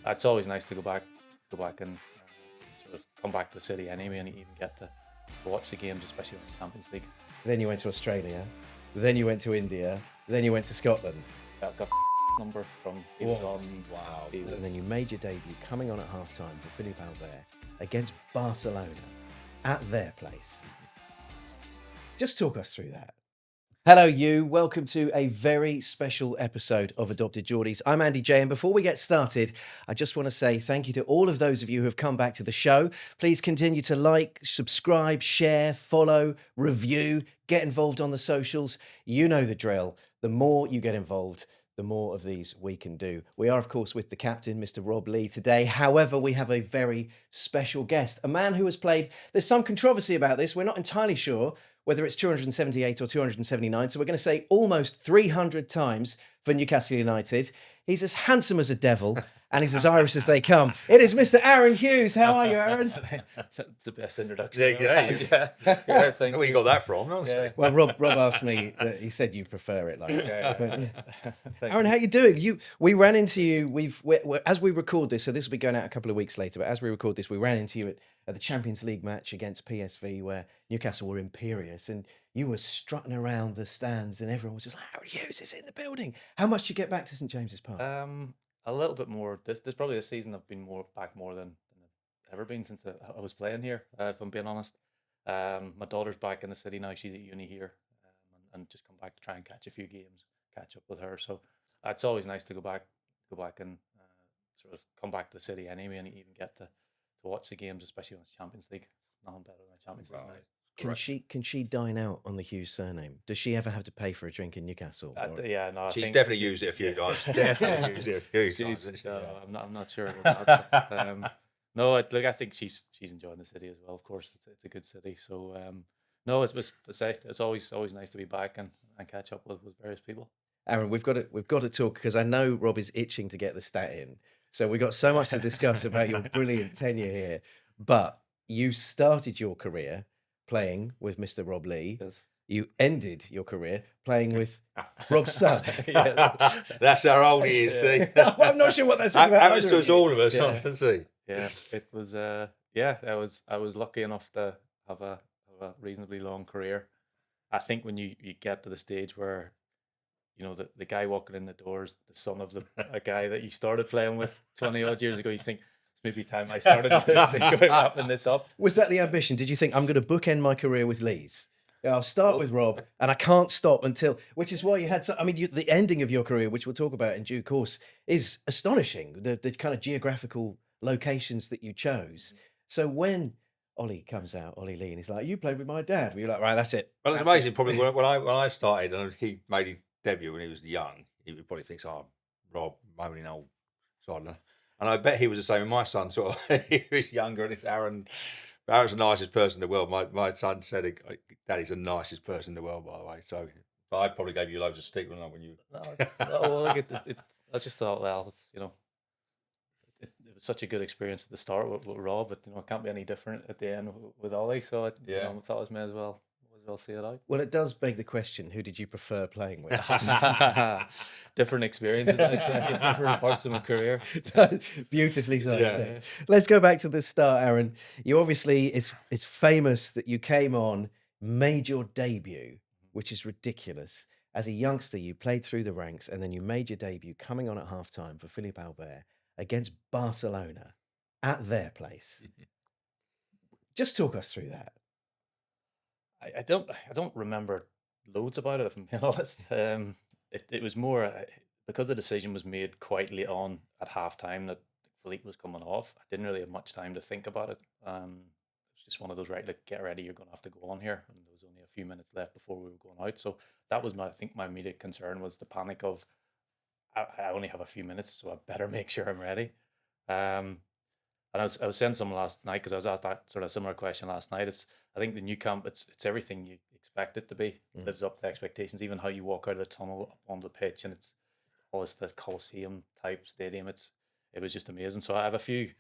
it's always nice to go back and sort of come back to the city anyway, and even get to watch the games, especially in the Champions League. Then you went to Australia, then you went to India, then you went to Scotland. I've got number from he was on. Wow. And then you made your debut coming on at half-time for Philippe Albert against Barcelona at their place. Just talk us through that. Hello, you. Welcome to a very special episode of Adopted Geordies. I'm Andy Jaye, and before we get started, I just want to say thank you to all of those of you who have come back to the show. Please continue to like, subscribe, share, follow, review, get involved on the socials. You know the drill. The more you get involved, the more of these we can do. We are, of course, with the captain, Mr. Rob Lee, today. However, we have a very special guest, a man who has played... There's some controversy about this. We're not entirely sure whether it's 278 or 279. So we're going to say almost 300 times for Newcastle United. He's as handsome as a devil, and he's as Irish as they come. It is Mr. Aaron Hughes. How are you, Aaron? It's the best introduction. Yeah. Where you got that from? Yeah. Well, Rob asked me. He said you prefer it like. Yeah. Aaron, how you doing? We ran into you. As we record this, so this will be going out a couple of weeks later. But as we record this, we ran into you at the Champions League match against PSV, where Newcastle were imperious, and you were strutting around the stands, and everyone was just like, "Aaron Hughes is in the building." How much did you get back to St James's Park? A little bit more. This probably this season I've been more than I've ever been since I was playing here. If I'm being honest, my daughter's back in the city now. She's at uni here, and just come back to try and catch a few games, catch up with her. So it's always nice to go back and sort of come back to the city anyway, and even get to watch the games, especially when it's Champions League. It's nothing better than the Champions League night. Can she dine out on the Hughes surname? Does she ever have to pay for a drink in Newcastle? Yeah, no. She's definitely used it a few times. Definitely used it a few times. I'm not sure about that. But, no, I think she's enjoying the city as well. Of course, it's a good city. So no, it's always nice to be back and catch up with various people. Aaron, we've got to talk, because I know Rob is itching to get the stat in. So we've got so much to discuss about your brilliant tenure here. But you started your career playing with Mr. Rob Lee. Yes. You ended your career playing with Rob's son. That's how old he is, see? I'm not sure what that says about happens to us all of us, Yeah. see? Yeah, it was. I was lucky enough to have a reasonably long career. I think when you get to the stage where, you know, the guy walking in the doors, the son of a guy that you started playing with 20 odd years ago, you think it's maybe time I started wrapping this up. Was that the ambition? Did you think, I'm going to bookend my career with Lee's? I'll start with Rob, and I can't stop until... Which is why you had... the ending of your career, which we'll talk about in due course, is astonishing. The kind of geographical locations that you chose. So when Ollie comes out, Ollie Lee, and he's like, "You played with my dad." You're like, "Right, that's it." Well, it's amazing. Probably when I started and he made his debut when he was young, he probably thinks, "Oh, Rob, moaning old sodder." And I bet he was the same with my son. Sort of, he was younger, and it's Aaron. Aaron's the nicest person in the world. My son said, "Daddy's the nicest person in the world," by the way. So I probably gave you loads of stick when you. I just thought, well, you know, it was such a good experience at the start with Rob, but you know, it can't be any different at the end with Ollie. So I thought I may as well see it out. Well, it does beg the question: who did you prefer playing with? Different experiences, I'd say, different parts of my career. Beautifully said. Let's go back to the start, Aaron. You obviously, it's famous that you came on, made your debut, which is ridiculous. As a youngster, you played through the ranks, and then you made your debut coming on at half-time for Philippe Albert against Barcelona at their place. Just talk us through that. I don't remember loads about it, if I'm being honest. It was more because the decision was made quite late on at half time that Philippe was coming off. I didn't really have much time to think about it. It was just one of those, right, like, get ready, you're going to have to go on here. And there was only a few minutes left before we were going out. So that was my immediate concern was the panic of I only have a few minutes, so I better make sure I'm ready. And I was saying something last night, because I was asked that sort of similar question last night. I think the new camp, it's everything you expect it to be. It lives up to expectations, even how you walk out of the tunnel up on the pitch, and it's always the Coliseum type stadium. It was just amazing. So I have a few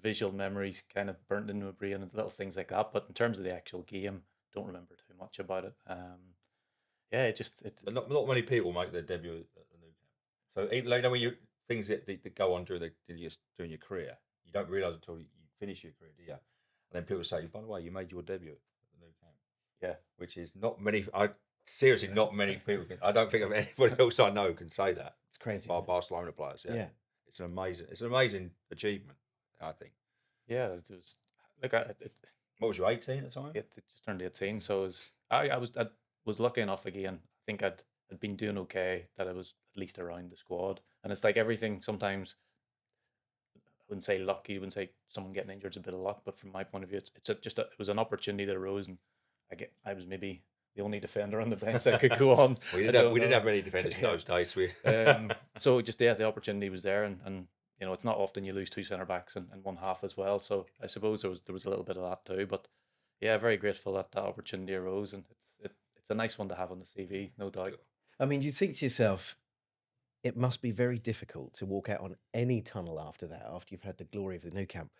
visual memories kind of burnt into my brain and little things like that. But in terms of the actual game, don't remember too much about it. But not many people make their debut at the new camp. So even like when you things that go on during your career, you don't realise until you finish your career, do you? And then people say, by the way, you made your debut at the new camp. Yeah. Which is not many. Seriously, not many people can. I don't think of anybody else I know can say that. It's crazy. Barcelona players. Yeah. Yeah. It's an amazing achievement, I think. Yeah, it was like What was you, 18 at the time? it just turned 18, so it was, I was lucky enough again. I think I'd been doing okay, that I was at least around the squad, and it's like everything. Sometimes I wouldn't say lucky, I wouldn't say someone getting injured is a bit of luck, but from my point of view, it was an opportunity that arose, and I was maybe the only defender on the bench that could go on. We didn't have many defenders in those days. So just the opportunity was there, and you know, it's not often you lose two centre backs and one half as well. So I suppose there was a little bit of that too. But yeah, very grateful that that opportunity arose, and it's a nice one to have on the CV, no doubt. I mean, you think to yourself, it must be very difficult to walk out on any tunnel after that, after you've had the glory of the new camp.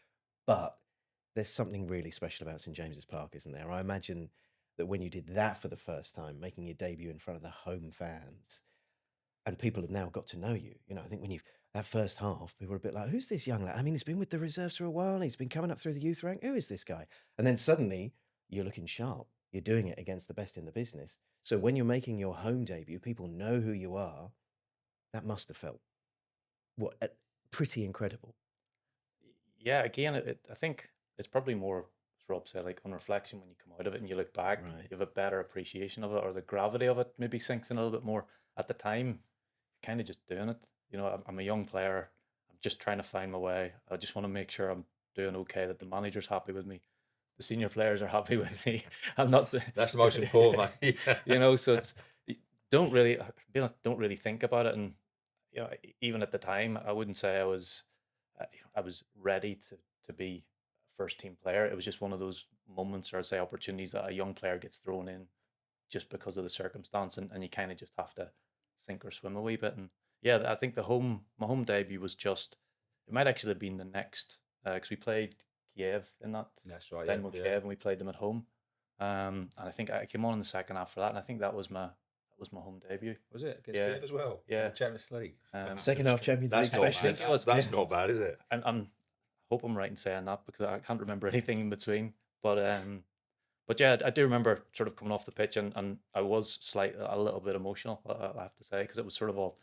But there's something really special about St James's Park, isn't there? I imagine that when you did that for the first time, making your debut in front of the home fans, and people have now got to know you. You know, I think when that first half, people were a bit like, who's this young lad? I mean, he's been with the reserves for a while. He's been coming up through the youth rank. Who is this guy? And then suddenly you're looking sharp. You're doing it against the best in the business. So when you're making your home debut, people know who you are. That must have felt pretty incredible. Yeah, again, I think it's probably more, as Rob said, like on reflection, when you come out of it and you look back, Right. you have a better appreciation of it, or the gravity of it maybe sinks in a little bit more. At the time, kind of just doing it. You know, I'm a young player. I'm just trying to find my way. I just want to make sure I'm doing okay, that the manager's happy with me, the senior players are happy with me. I'm not. That's the most important, mate. You know, so it's don't really, be honest, don't really think about it. And you know, even at the time, I wouldn't say I was ready to be a first team player. It was just one of those moments, or I'd say opportunities, that a young player gets thrown in just because of the circumstance, and you kind of just have to sink or swim a wee bit. And yeah, I think my home debut was just, it might actually have been the next, because we played Kiev in that. That's right. Then with Kiev, and we played them at home. And I think I came on in the second half for that, and I think that was my home debut. Was it against Yeah. Kiev as well? Yeah. In the Champions League. Second half Champions League That's not specialist. bad. That's not bad, is it? I hope I'm right in saying that, because I can't remember anything in between. But yeah, I do remember sort of coming off the pitch, and I was a little bit emotional, I have to say, because it was sort of all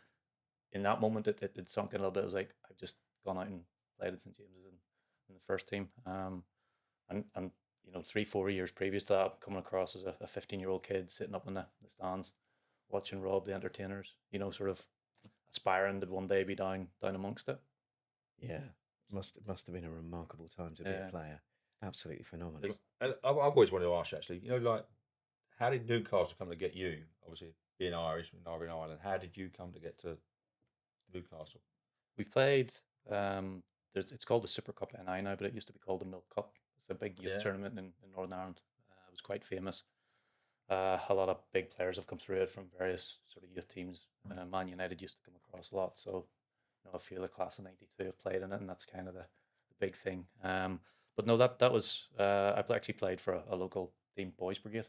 in that moment. It sunk in a little bit. It was like I've just gone out and played at St James's in the first team, and you know, 3-4 years previous to that, coming across as a 15-year-old kid sitting up in the stands, watching Rob the Entertainers, you know, sort of aspiring to one day be down amongst it. Yeah, must have been a remarkable time to be a player. Absolutely phenomenal. I've always wanted to ask you, actually, you know, like, how did Newcastle come to get you? Obviously, being Irish, in Ireland, how did you come to get to Newcastle? We played, it's called the Super Cup NI now, but it used to be called the Milk Cup. It's a big youth tournament in Northern Ireland. It was quite famous. A lot of big players have come through it from various sort of youth teams. Man United used to come across a lot, so you know, a few of the class of '92 have played in it, and that's kind of the big thing. But no, that was I actually played for a local team, Boys Brigade,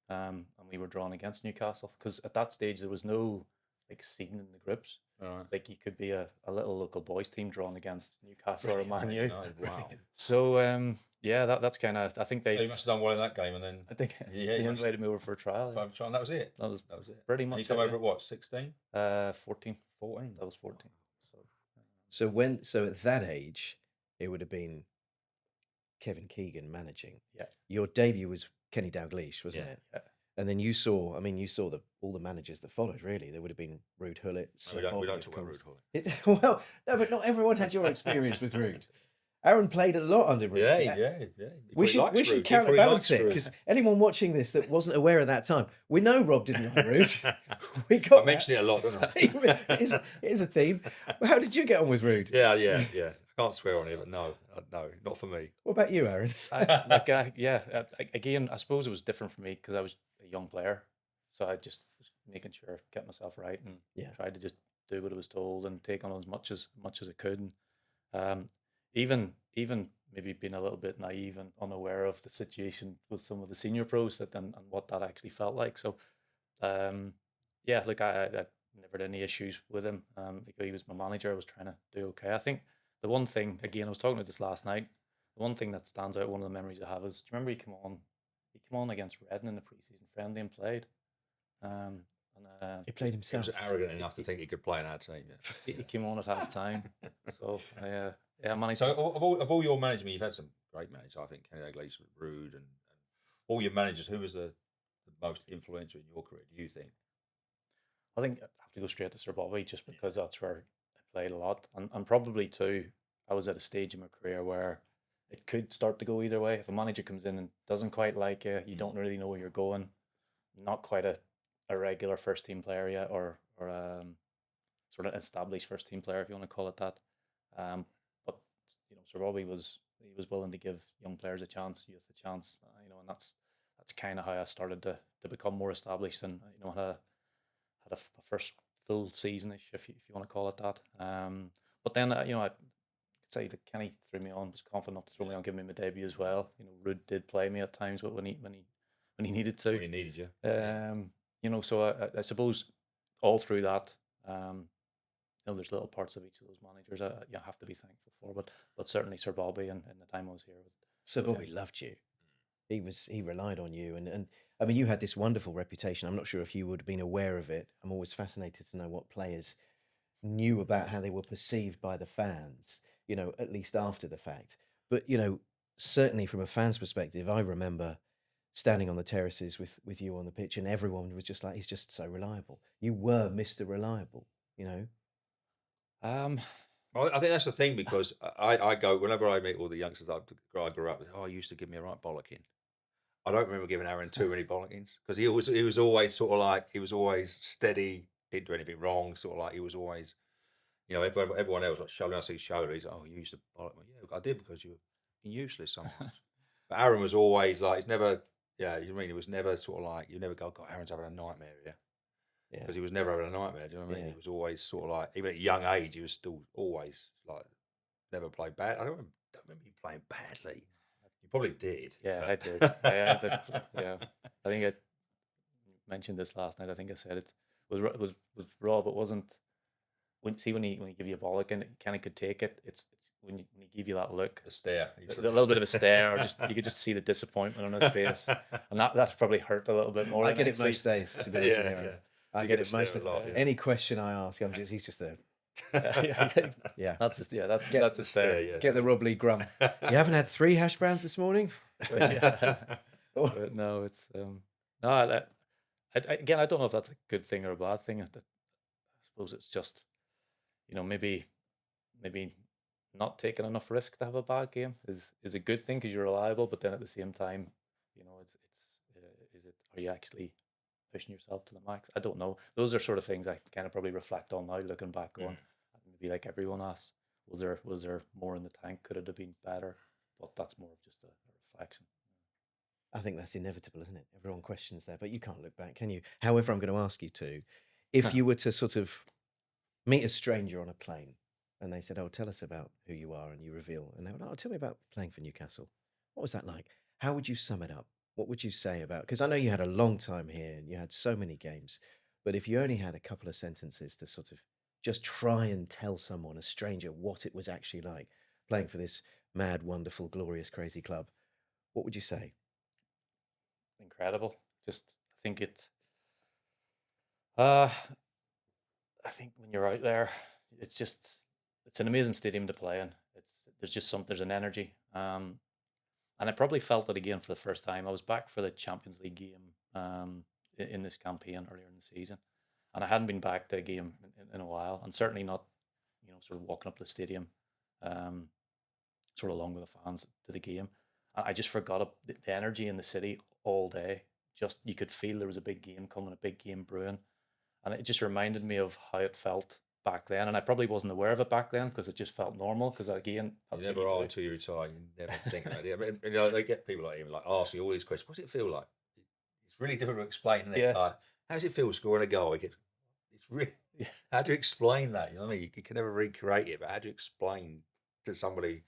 and we were drawn against Newcastle, because at that stage there was no like seeding in the groups. Like you could be a little local boys team drawn against Newcastle or Man U. Wow. So yeah, that's kind of, I think So you must have done well in that game, and then I think Yeah, they you must- invited me over for a trial. and that was it. That was That was it. pretty And much you come it, over at what, 16? 14. 14? That was 14. So at that age, it would have been Kevin Keegan managing. Yeah. Your debut was Kenny Dalglish, wasn't it? Yeah. And then you saw all the managers that followed, really. There would have been Ruud Gullit. We don't Bobby, talk of about course. Ruud Gullit. Well, no, but not everyone had your experience with Ruud. Aaron played a lot under Ruud. Yeah. We should counterbalance it, because anyone watching this that wasn't aware at that time, we know Rob didn't like Ruud. We got I mention it a lot, don't I? it is a theme. How did you get on with Ruud? Yeah. I can't swear on it, but no, not for me. What about you, Aaron? Again, I suppose it was different for me because I was a young player, so I just was making sure, kept myself right, and tried to just do what I was told and take on as much as I could. And even maybe being a little bit naive and unaware of the situation with some of the senior pros and what that actually felt like. So yeah, like I never had any issues with him. Because he was my manager, I was trying to do okay. I think the one thing, again, I was talking about this last night. The one thing that stands out, one of the memories I have is, do you remember he came on? He came on against Redden in the preseason friendly and played. He played He himself. was arrogant enough to think he could play in our team. Yeah. He came on at half time. So I managed. So of all your management, you've had some great managers. I think Kenny Dalglish, Rude, and all your managers. Who was the most influential in your career? Do you think? I think I have to go straight to Sir Bobby, just because that's where I played a lot, and probably too, I was at a stage in my career where it could start to go either way. If a manager comes in and doesn't quite like you, you don't really know where you're going. Not quite a regular first team player yet, or sort of established first team player, if you want to call it that. But Sir Bobby was willing to give young players a chance, youth a chance, and that's kind of how I started to become more established, and had a first full season-ish, if you want to call it that. But then I could say that Kenny threw me on, was confident enough to throw me on, give me my debut as well. Rude did play me at times, but when he needed to. When he needed you. So I suppose all through that, there's little parts of each of those managers I have to be thankful for, but certainly Sir Bobby and the time I was here. Sir Bobby loved you. He relied on you, and I mean, you had this wonderful reputation. I'm not sure if you would have been aware of it. I'm always fascinated to know what players knew about how they were perceived by the fans, at least after the fact. But certainly from a fan's perspective, I remember standing on the terraces with you on the pitch, and everyone was just like, he's just so reliable. You were Mr. Reliable, Well, I think that's the thing, because I go, whenever I meet all the youngsters that I grew up with, he used to give me a right bollocking. I don't remember giving Aaron too many bollockings, because he was always sort of like, he was always steady, didn't do anything wrong, sort of like he was always, everyone else, like Shoulder, I see Shoulder, he's like, you used to bollock me. Yeah, I did, because you were useless sometimes. But Aaron was always like, he's never, it was never sort of like, you never go, God, Aaron's having a nightmare here. Yeah. Because he was never having a nightmare, do you know what I mean? He was always sort of like, even at a young age, he was still always like, never played bad. I don't remember you playing badly. You probably did. Yeah, I did. I think I mentioned this last night. I think I said it was Rob. It wasn't when he give you a bollock and it kind of could take it. It's when he give you that look, a stare, a little bit of a stare, or just you could just see the disappointment on his face, and that's probably hurt a little bit more. I get it most days, to be honest with you. I get it most of lot. Any question I ask, he's just there. Yeah, that's a stare. Yes. Get the rubbly grum. You haven't had 3 hash browns this morning? But no, it's no. Again, I don't know if that's a good thing or a bad thing. I suppose it's just maybe not taking enough risk to have a bad game is a good thing, because you're reliable. But then at the same time, are you actually pushing yourself to the max? I don't know. Those are sort of things I kind of probably reflect on now, looking back on. Maybe like everyone asks, was there more in the tank? Could it have been better? But that's more of just a reflection. I think that's inevitable, isn't it? Everyone questions that, but you can't look back, can you? However, I'm going to ask you to, if you were to sort of meet a stranger on a plane and they said, "Oh, tell us about who you are," and you reveal, and they went, "Oh, tell me about playing for Newcastle." What was that like? How would you sum it up? What would you say about, because I know you had a long time here and you had so many games, but if you only had a couple of sentences to sort of just try and tell someone, a stranger, what it was actually like playing for this mad, wonderful, glorious, crazy club, what would you say? Incredible. Just, I think I think when you're out there, it's an amazing stadium to play in. There's an energy. And I probably felt it again for the first time. I was back for the Champions League game in this campaign earlier in the season, and I hadn't been back to a game in a while, and certainly not, sort of walking up the stadium, sort of along with the fans to the game. I just forgot the energy in the city all day. Just, you could feel there was a big game coming, a big game brewing, and it just reminded me of how it felt back then. And I probably wasn't aware of it back then, because it just felt normal. Because again, you never are until you retire. You never think about it. I mean, they get people like him like asking all these questions. What's it feel like? It's really difficult to explain, isn't it? Yeah. How does it feel scoring a goal? It's really. Yeah. How do you explain that? You know what I mean? You can never recreate it, but how do you explain to somebody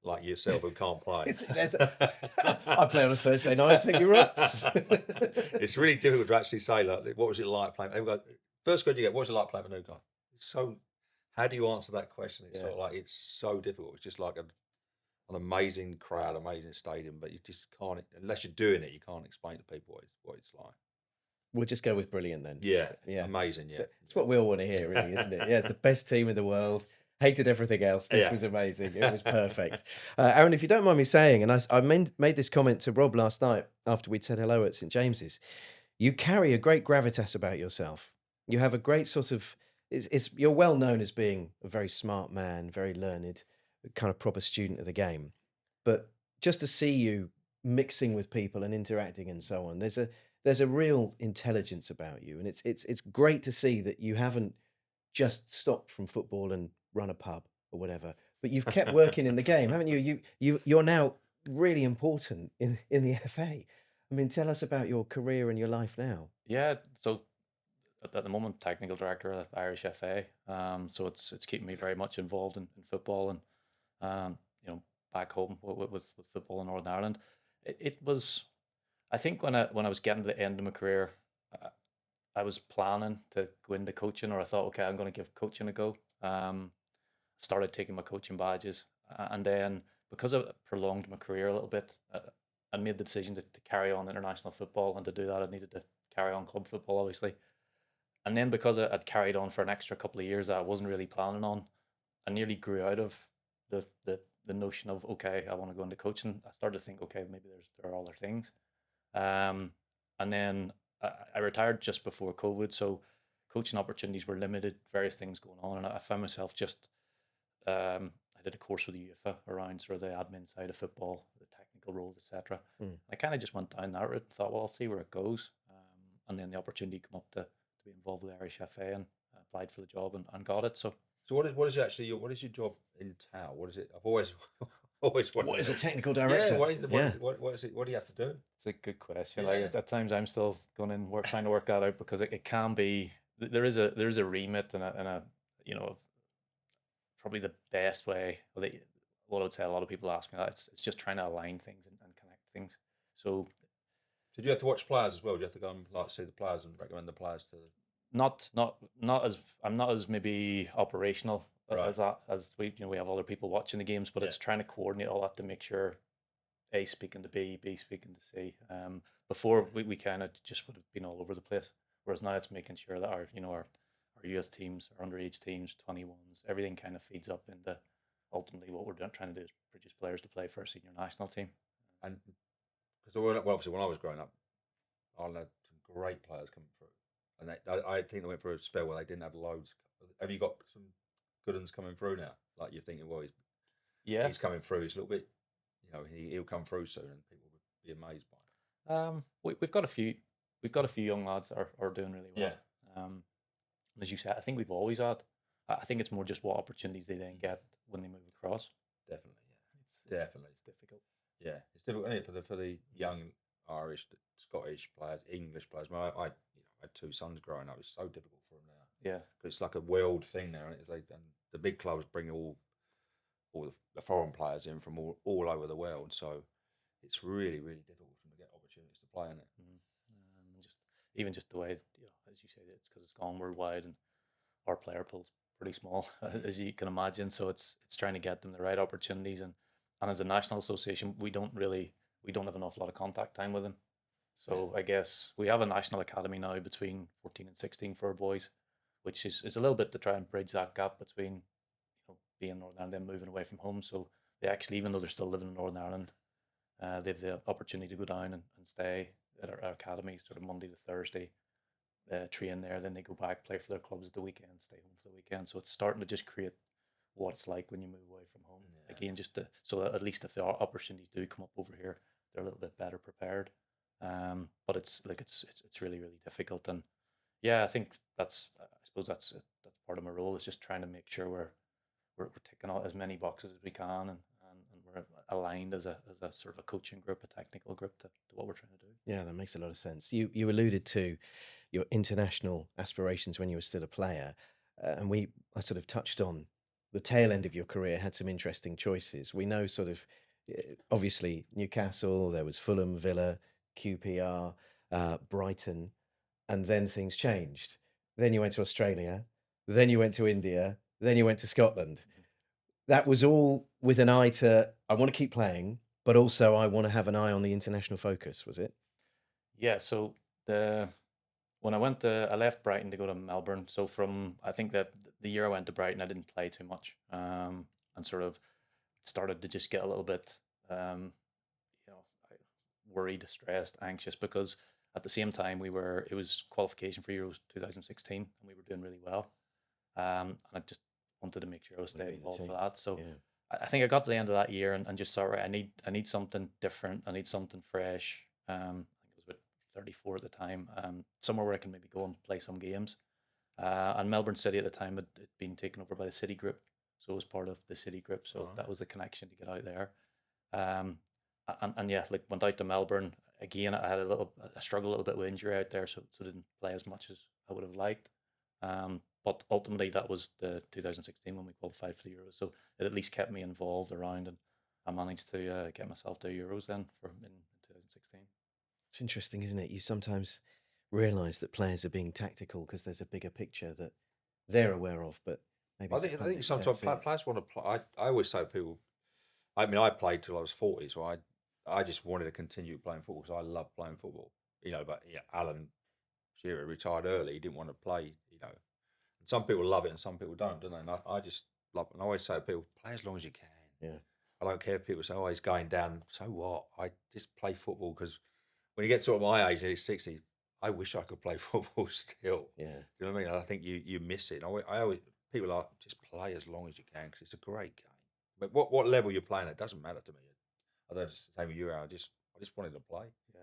like yourself who can't play? I play on a Thursday night. I think you're right. It's really difficult to actually say, like, what was it like playing? First question you get, what's it like playing for Newcastle? It's so. How do you answer that question? It's Yeah. sort of like it's so difficult. It's just like an amazing crowd, amazing stadium, but you just can't unless you're doing it. You can't explain to people what it's like. We'll just go with brilliant then. Yeah, Yeah. amazing. Yeah, It's what we all want to hear, really, isn't it? Yeah, it's the best team in the world. Hated everything else. This Yeah. was amazing. It was perfect. Aaron, if you don't mind me saying, and I made this comment to Rob last night after we'd said hello at St James's, you carry a great gravitas about yourself. You have a great sort of, you're well known as being a very smart man, very learned, kind of proper student of the game. But just to see you mixing with people and interacting and so on, there's a real intelligence about you, and it's great to see that you haven't just stopped from football and run a pub or whatever, but you've kept working in the game, haven't you? You're now really important in the FA. I mean, tell us about your career and your life now. Yeah, so at the moment, technical director of Irish FA. So it's keeping me very much involved in football and back home with football in Northern Ireland. It was, I think when I was getting to the end of my career, I was planning to go into coaching, or I thought, okay, I'm going to give coaching a go. Started taking my coaching badges, and then because I prolonged my career a little bit, I made the decision to carry on international football, and to do that, I needed to carry on club football, obviously. And then because I'd carried on for an extra couple of years that I wasn't really planning on, I nearly grew out of the notion of, okay, I want to go into coaching. I started to think, okay, maybe there are other things. And then I retired just before COVID, so coaching opportunities were limited, various things going on, and I found myself just I did a course with the UEFA around sort of the admin side of football, the technical roles, etc. I kind of just went down that route and thought, well, I'll see where it goes. And then the opportunity came up to be involved with the Irish FA, and I applied for the job and got it. So what is actually what is your job entail? What is it? I've always always wondered. What is a technical director? What is it? What do you have to do? it's a good question. Yeah. Like at times I'm still going in trying to work that out, because it can be, there is a remit and a probably the best way. What I would say, a lot of people ask me that, it's just trying to align things and connect things. So So do you have to watch players as well? Do you have to go and like see the players and recommend the players to? not as, I'm not as maybe operational as that, as we have other people watching the games, but it's trying to coordinate all that to make sure A speaking to B speaking to C. Before we kind of just would have been all over the place, whereas now it's making sure that our youth teams, our underage teams, 21s, everything kind of feeds up into ultimately what we're trying to do is produce players to play for our senior national team. And because obviously when I was growing up, I had some great players coming through, and I think they went through a spell where they didn't have loads. Have you got some good ones coming through now? Like you're thinking, well, he's coming through. It's a little bit, he'll come through soon, and people would be amazed by him. We've got a few young lads that are doing really well. Yeah. As you said, I think we've always had. I think it's more just what opportunities they then get when they move across. Definitely, yeah. Definitely, it's difficult. Yeah, it's difficult, isn't it, for the young Irish, Scottish players, English players. I had two sons growing up. It's so difficult for them now. Yeah, because it's like a world thing now, and and the big clubs bring all the foreign players in from all over the world. So it's really, really difficult for them to get opportunities to play in it. Just the way, as you say, it's because it's gone worldwide, and our player pool's pretty small, as you can imagine. So it's trying to get them the right opportunities, and as a national association, we don't have an awful lot of contact time with them. So I guess we have a national academy now between 14 and 16 for our boys, which is a little bit to try and bridge that gap between being in Northern Ireland and then moving away from home. So they actually, even though they're still living in Northern Ireland, they have the opportunity to go down and stay at our academy sort of Monday to Thursday, train there, then they go back, play for their clubs at the weekend, stay home for the weekend. So it's starting to just create what it's like when you move away from home. Yeah. Again, so that at least if the opportunities do come up over here, they're a little bit better prepared. But it's really, really difficult. And yeah, I think I suppose that's part of my role, is just trying to make sure we're ticking out as many boxes as we can, and we're aligned as a sort of a coaching group, a technical group to what we're trying to do. Yeah, that makes a lot of sense. You alluded to your international aspirations when you were still a player, and I sort of touched on the tail end of your career, had some interesting choices. We know sort of, obviously, Newcastle, there was Fulham, Villa, QPR, Brighton, and then things changed. then you went to Australia, then you went to India, then you went to Scotland. That was all with an eye to, I want to keep playing, but also I want to have an eye on the international focus, was it? Yeah, so when I left Brighton to go to Melbourne. So from I think that the year I went to Brighton, I didn't play too much, and sort of started to just get a little bit, you know, worried, stressed, anxious because at the same time it was qualification for Euros 2016 and we were doing really well, and I just wanted to make sure I was staying involved for that. So Yeah. I think I got to the end of that year and just thought, right, I need something different. I need something fresh. I think it was about 34 at the time. Somewhere where I can maybe go and play some games. And Melbourne City at the time had been taken over by the City Group, so it was part of the City Group. So that was the connection to get out there. Um, and yeah, like went out to Melbourne again. I struggled a little bit with injury out there, so didn't play as much as I would have liked. But ultimately, that was the 2016 when we qualified for the Euros. So it at least kept me involved around, and I managed to get myself to Euros then in 2016. It's interesting, isn't it? You sometimes realise that players are being tactical because there's a bigger picture that they're aware of, but maybe I as a think public, you sometimes don't see it. players want to play. I always say to people, I mean, I played till I was 40, so I just wanted to continue playing football because I love playing football. You know, but yeah, Alan Shearer retired early. He didn't want to play. You know, and some people love it and some people don't they? And I just love it. And I always say to people, play as long as you can. Yeah. I don't care if people say, oh, he's going down. So what? I just play football because when you get sort of my age, nearly 60, I wish I could play football still. Yeah. Do you know what I mean? And I think you miss it. I always, people are just play as long as you can because it's a great game. But what level you're playing at doesn't matter to me. I don't just same with you. I just wanted to play. Yeah,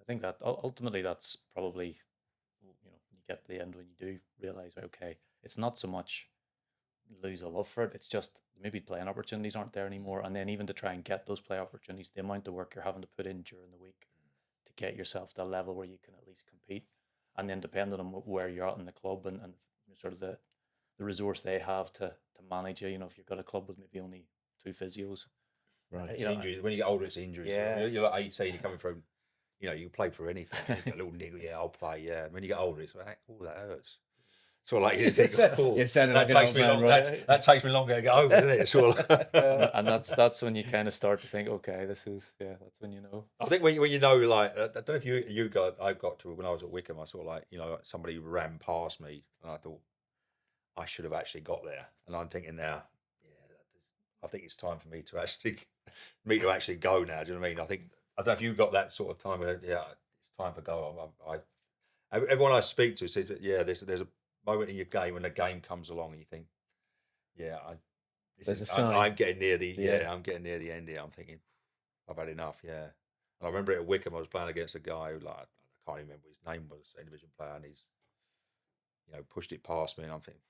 I think that ultimately that's probably, you get to the end when you do realize, okay, it's not so much lose a love for it. It's just maybe playing opportunities aren't there anymore, and then even to try and get those play opportunities, the amount of work you're having to put in during the week to get yourself to a level where you can at least compete, and then depending on where you're at in the club and sort of the resource they have to manage you. You know, if you've got a club with maybe only two physios, Right. It's injuries. When you get older, it's injuries. Yeah. You're like 18, you're coming from, you know, you can play for anything. You get a little niggle, yeah, I'll play, yeah. When you get older, it's like, oh, that hurts. Sort of like you think, oh, You're sounding that like takes an me old long. man, right? That takes me longer to get over, doesn't it? It's all. and that's when you kind of start to think, okay, this is that's when you know. I think when you know, like, I don't know if I got to when I was at Wickham, I saw like, you know, somebody ran past me, and I thought I should have actually got there. And I'm thinking now, yeah, I think it's time for me to actually go now. Do you know what I mean? I don't know if you got that sort of time where, yeah, it's time for go. Everyone I speak to says that, yeah, there's a moment in your game when the game comes along and you think, yeah, There's a sign. I'm getting near the Yeah. I'm getting near the end here. I'm thinking, I've had enough. Yeah, and I remember at Wickham I was playing against a guy who, like, I can't remember what his name was, a division player, and he's, you know, pushed it past me, and I'm thinking,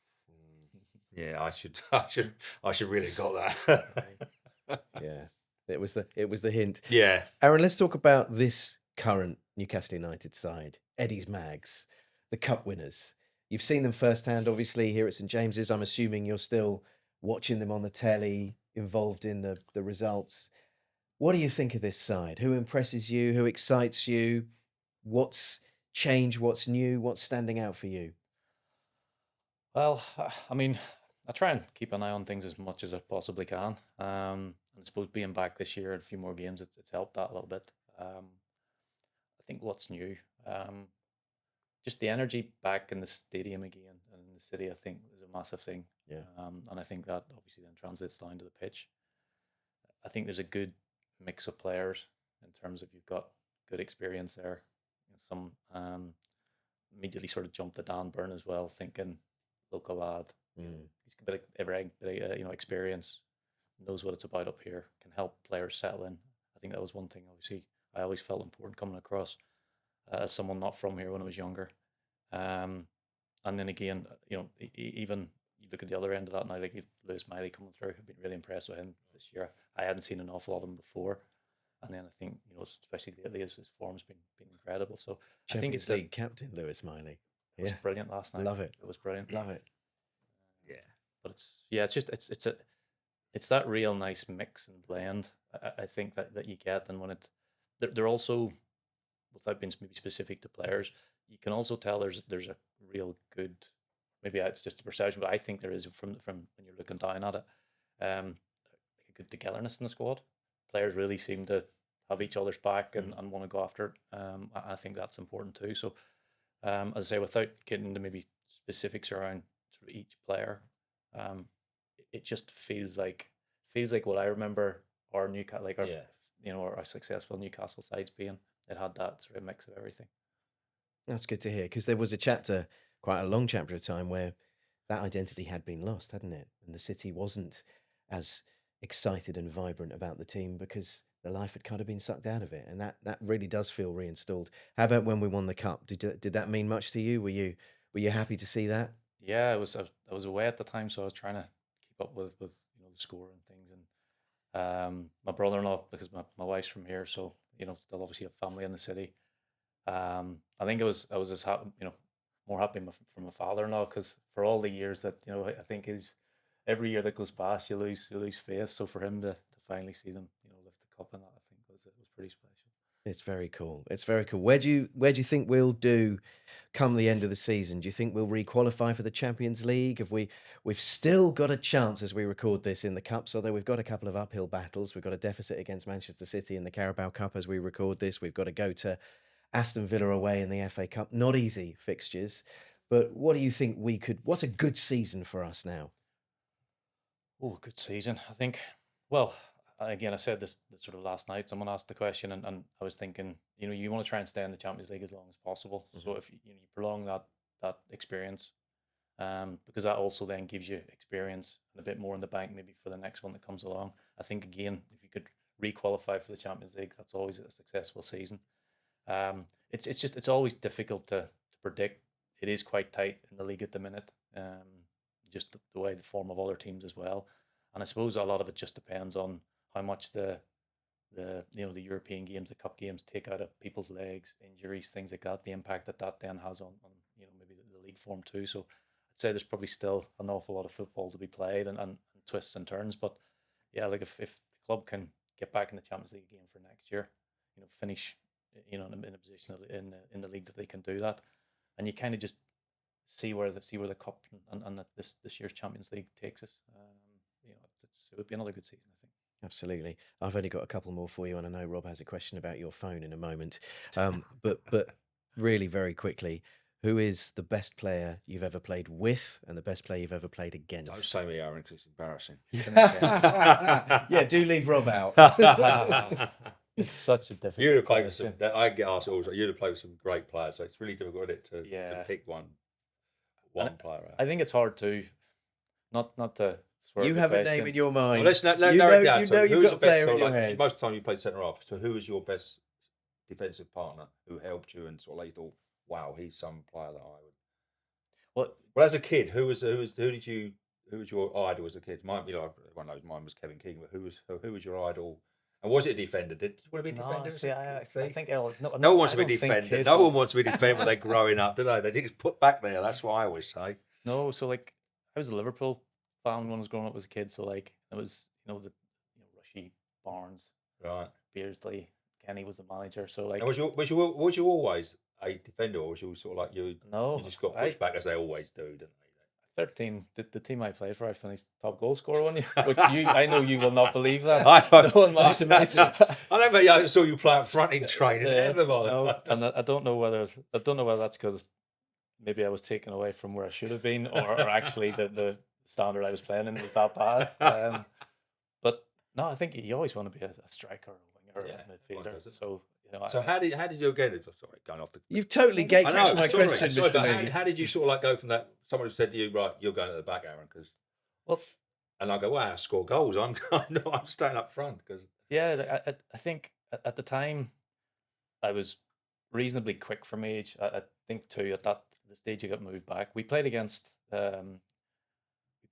yeah, I should really have got that. Yeah. It was the hint. Yeah. Aaron, let's talk about this current Newcastle United side, Eddie's Mags, the cup winners. You've seen them firsthand, obviously, here at St James's. I'm assuming you're still watching them on the telly, involved in the results. What do you think of this side? Who impresses you? Who excites you? What's changed? What's new? What's standing out for you? Well, I mean, I try and keep an eye on things as much as I possibly can. And I suppose being back this year and a few more games, it's helped that a little bit. I think what's new, just the energy back in the stadium again and in the city, I think is a massive thing. Yeah. And I think that obviously then translates down to the pitch. I think there's a good mix of players in terms of you've got good experience there. Some immediately sort of jumped to Dan Burn as well, thinking local lad. He's got a bit of everything, experience, knows what it's about up here, can help players settle in. I think that was one thing. Obviously, I always felt important coming across as someone not from here when I was younger. And then again, even you look at the other end of that now, like Lewis Miley coming through. I've been really impressed with him this year. I hadn't seen an awful lot of him before, and then I think especially lately, his form's been incredible. So I think it's League captain Lewis Miley. It was brilliant last night. Love it. It was brilliant. Love it. Yeah. But it's that real nice mix and blend. I think that you get, and when they're also, without being maybe specific to players, you can also tell there's a real good, maybe it's just a perception, but I think there is from when you're looking down at it, like a good togetherness in the squad. Players really seem to have each other's back and want to go after it. I think that's important too. So, as I say, without getting into maybe specifics around sort of each player, it just feels like what I remember our Newcastle, like our our successful Newcastle sides being. It had that sort of mix of everything. That's good to hear, because there was a chapter, quite a long chapter of time, where that identity had been lost, hadn't it? And the city wasn't as excited and vibrant about the team because the life had kind of been sucked out of it, and that really does feel reinstalled. How about when we won the cup? Did that mean much to you? Were you happy to see that? Yeah, I was away at the time, so I was trying to keep up with the score and things. And my brother-in-law, because my wife's from here, so still obviously have family in the city. I think I was just happy, more happy for my father-in-law, because for all the years that I think is every year that goes past, you lose faith. So for him to finally see them lift the cup, and that I think was pretty special. It's very cool. It's very cool. Where do you think we'll do come the end of the season? Do you think we'll re-qualify for the Champions League? We've still got a chance as we record this in the Cups, although we've got a couple of uphill battles. We've got a deficit against Manchester City in the Carabao Cup as we record this. We've got to go to Aston Villa away in the FA Cup. Not easy fixtures. But what do you think what's a good season for us now? Oh, good season. I think, well, again, I said this sort of last night. Someone asked the question, and I was thinking, you want to try and stay in the Champions League as long as possible. So if you prolong that experience, because that also then gives you experience and a bit more in the bank maybe for the next one that comes along. I think, again, if you could re-qualify for the Champions League, that's always a successful season. It's always difficult to predict. It is quite tight in the league at the minute. Just the way the form of other teams as well, and I suppose a lot of it just depends on how much the European games, the cup games, take out of people's legs, injuries, things like that. The impact that then has on maybe the league form too. So I'd say there's probably still an awful lot of football to be played, and twists and turns. But yeah, like if the club can get back in the Champions League again for next year, finish in a position in the league that they can do that, and you kind of just see where the cup and this year's Champions League takes us. It would be another good season, I think. Absolutely. I've only got a couple more for you, and I know Rob has a question about your phone in a moment. But really, very quickly, who is the best player you've ever played with, and the best player you've ever played against? Don't say me, Aaron, because it's embarrassing. Yeah, do leave Rob out. It's such a difficult. You'd have played with some. I get asked also. You'd have played with some great players, so it's really difficult to pick one player out. I think it's hard to not to. You have a name in your mind. Well, let's narrow it down. So you've got a player in your head. Most of the time you played centre half. So who was your best defensive partner who helped you and sort of like you thought, wow, he's some player that I would. Well, as a kid, who was your idol as a kid? Might be like everyone knows mine was Kevin Keegan, but who was your idol? And was it a defender? Did you want to be a defender? I think no one wants to be a defender. No one wants to be a defender when they're growing up, do they? They just put back there. That's what I always say. No, so like I was a Liverpool fan when I was growing up as a kid. So like it was Rushy, Barnes, right, Beardsley, Kenny was the manager. So like, and was you always a defender, or was you sort of like you? No, you just got pushed back as they always do, didn't they? 13, the team I played for, I finished top goal scorer one year, which I know you will not believe that. I saw you play up front in training. No, and I don't know whether that's because maybe I was taken away from where I should have been, or actually the standard I was playing in was that bad. But no, I think you always want to be a striker or a winger or a midfielder. So how did you get it? Sorry, going off the. You've totally gatecrashed my question, Mr. Mooney. How did you sort of like go from that? Someone said to you, right, you're going to the back, Aaron, and I go, wow, I score goals. I'm staying up front because. Yeah, I think at the time, I was reasonably quick for my age. I think too at the stage I got moved back. We played against the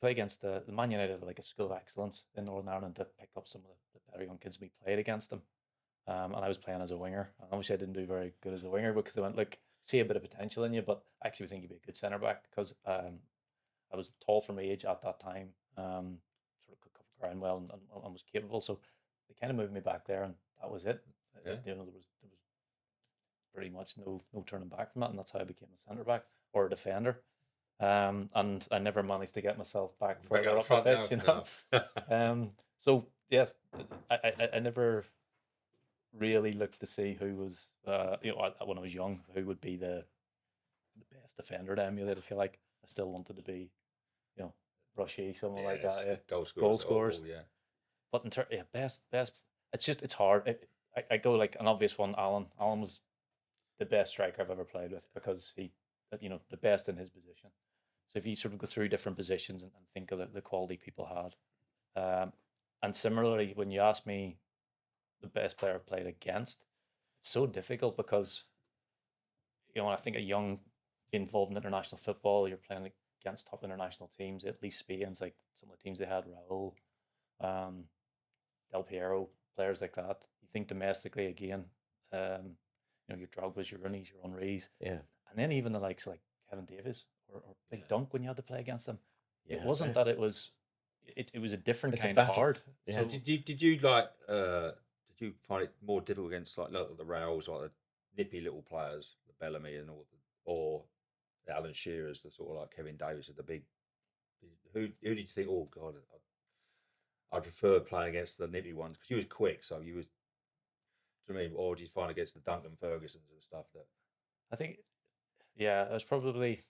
Man United, like a school of excellence in Northern Ireland, to pick up some of the better young kids. We played against them. And I was playing as a winger. And obviously, I didn't do very good as a winger because they went, look, see a bit of potential in you, but I actually think you'd be a good centre back because I was tall for my age at that time, sort of could cover ground well and was capable. So they kind of moved me back there, and that was it. Yeah. There was pretty much no turning back from that, and that's how I became a centre back or a defender. And I never managed to get myself back Back further up up front the now, pitch, you no. know. So yes, I never really looked to see who was, when I was young, who would be the best defender to emulate. If you like, I still wanted to be, Rushy, someone like that. Yeah. Goal scorers. Goal scorers. Yeah. But best. It's hard. I go like an obvious one. Alan was the best striker I've ever played with because he, the best in his position. So if you sort of go through different positions and think of the quality people had, and similarly, when you ask me the best player I've played against, it's so difficult because when I think of young involved in international football, you're playing against top international teams. At least Spain's like some of the teams they had, Raul, Del Piero, players like that. You think domestically again, your Drogba's, your Rooney's, your Henry's, Yeah. and then even the likes like Kevin Davies or Big Dunk when you had to play against them. Yeah, it wasn't that it was. It was a different It's a kind of battle. hard. Yeah. So did you like did you find it more difficult against like the Rails, like the nippy little players, the Bellamy and all, or the Alan Shearers, the sort of like Kevin Davis, the big? Who did you think? Oh God, I prefer playing against the nippy ones because you was quick, so you was. Do you know what I mean? Or do you find against the Duncan Fergusons and stuff that? I think, yeah, it was probably.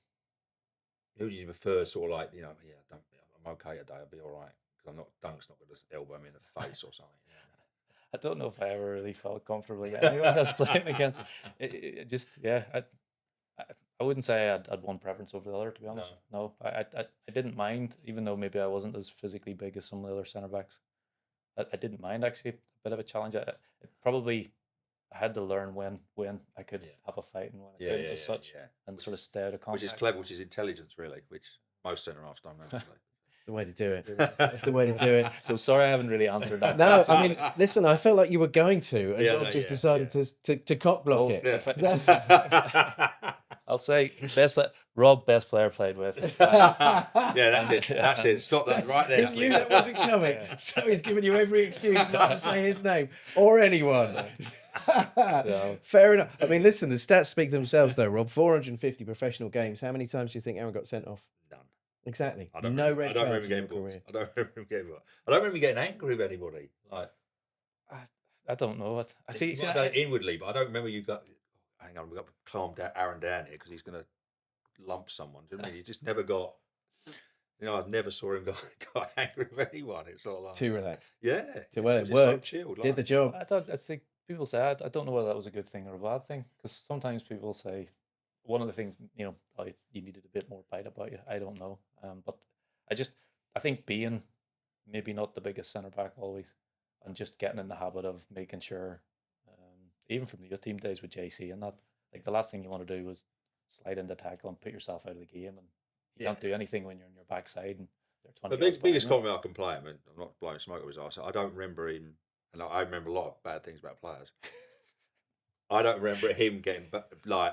Who do you prefer? Sort of like I'm okay today. I'll be all right because I'm not. Dunk's not going to elbow me in the face or something. I don't know if I ever really felt comfortable against anyone I was playing against. It just, yeah, I wouldn't say I'd one preference over the other, to be honest. No, I didn't mind, even though maybe I wasn't as physically big as some of the other centre backs. I didn't mind actually, a bit of a challenge. I had to learn when I could have a fight and when I couldn't, as such, and sort of stay out of contact. Which is clever, which is intelligence, really, which most centre halves don't know. It's the way to do it. It's the way to do it. So sorry I haven't really answered that. No, I mean, listen, I felt like you were going to, and Rob just decided to cock block it. I'll say best player played with. That's it. That's it. Stop that right there. He knew that wasn't coming, so he's giving you every excuse not to say his name or anyone. Fair enough. I mean, listen, the stats speak themselves, though, Rob. 450 professional games. How many times do you think Aaron got sent off? None. Exactly. I don't no remember, red cards in your getting career. I don't remember him getting balls. I don't remember getting angry with anybody. Like I don't know what I see. I don't inwardly, but I don't remember you got. Hang on, we got to calm down Aaron down here because he's going to lump someone. Do you know what I mean? He just never got. I never saw him got angry with anyone. It's all like Too relaxed. Yeah. Well, it just worked. So chilled, Did the job. I think people say I don't know whether that was a good thing or a bad thing, because sometimes people say one of the things you needed a bit more bite about you. I don't know, but I think being maybe not the biggest centre back always, and just getting in the habit of making sure, even from the youth team days with JC and that, like the last thing you want to do was slide into tackle and put yourself out of the game, and you can't do anything when you're on your backside and they're 20 The yards biggest behind you. compliment I can play him, and I'm not blowing smoke up his arse. I don't remember him, and I remember a lot of bad things about players. I don't remember him getting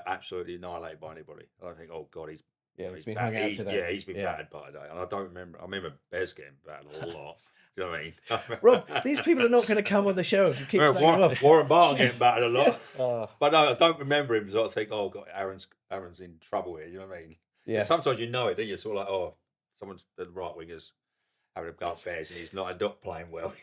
absolutely annihilated by anybody. I don't think, oh God, he's been hung out today. Yeah, he's been battered by today, and I don't remember. I remember Bez getting battered a lot. Do you know what I mean? Rob, these people are not going to come on the show if you keep playing off. Warren Barton getting battered a lot. But no, I don't remember him. So I think, oh God, Aaron's in trouble here. You know what I mean? Yeah. And sometimes you know it, don't you? Sort of like, oh, someone's the right wingers having a go at Bears and he's not playing well.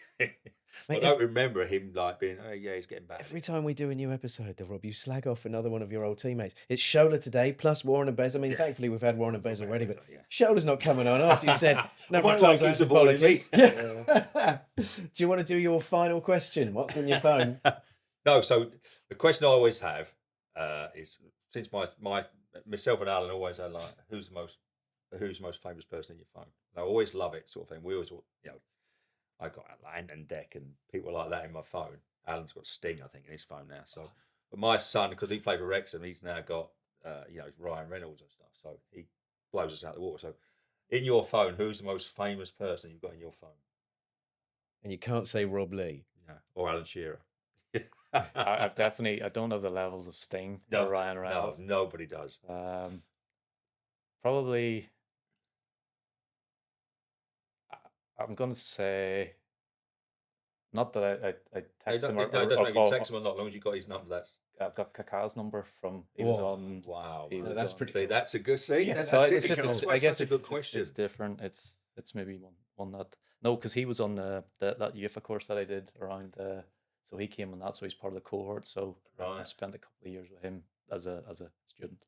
I don't remember him being, oh yeah, he's getting battered. Every time we do a new episode, Rob, you slag off another one of your old teammates. It's Shola today, plus Warren and Bez. I mean, thankfully we've had Warren and Bez already, but Shola's not coming on after you said number of times I have to apologize. Do you want to do your final question? What's on your phone? No, so the question I always have is, since myself and Alan always had who's the most famous person in your phone? And I always love it, sort of thing. We always, I got Anton Deck and people like that in my phone. Alan's got Sting, I think, in his phone now. So, but my son, because he played for Wrexham, he's now got, Ryan Reynolds and stuff. So he blows us out the water. So, in your phone, who's the most famous person you've got in your phone? And you can't say Rob Lee. Yeah, or Alan Shearer. I don't have the levels of Sting or Ryan Reynolds. No, nobody does. Probably, I'm going to say Not that I It text doesn't him it or doesn't make you call. text him or not, as long as you got his number. That's I've got Kaká's number from he was Whoa. on. wow. He Man. was that's on- pretty See, cool. that's a good see. Yeah, That's, So that's it's it. just, That's it's, why I it's guess such a good question. It's different. It's maybe one that no, because he was on that UEFA course that I did around. So he came on that, so he's part of the cohort. So I Right. spent a couple of years with him as a student.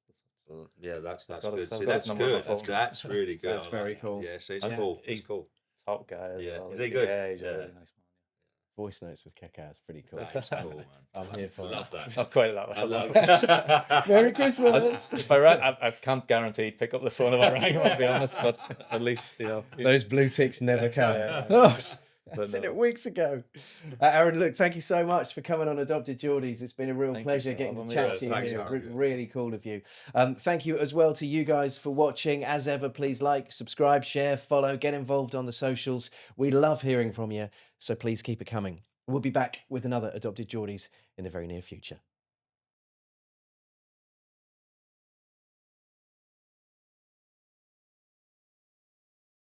Yeah, that's got good. his- I've See, got his that's number on my good. That's, phone. that's really good. That's I very like it. cool. Yeah, see, it's Yeah. cool. He's It's cool. Top guy. As Yeah. well. Is he good? Yeah, he's Yeah. a really nice man. Voice notes with Kaká's pretty cool. That is cool, man. I'm here for Love it. that. Not quite that way. I love that. Merry Christmas. If I rang, I can't guarantee he'd pick up the phone if I rang him, I'll be honest, but at least, Those blue ticks never come. Yeah. Oh, I But said no. it weeks ago. Aaron, look, thank you so much for coming on Adopted Geordies. It's been a real Thank you pleasure for getting to having me. chat Yeah, to you thanks, here. Aaron. Really cool of you. Thank you as well to you guys for watching. As ever, please like, subscribe, share, follow, get involved on the socials. We love hearing from you, so please keep it coming. We'll be back with another Adopted Geordies in the very near future.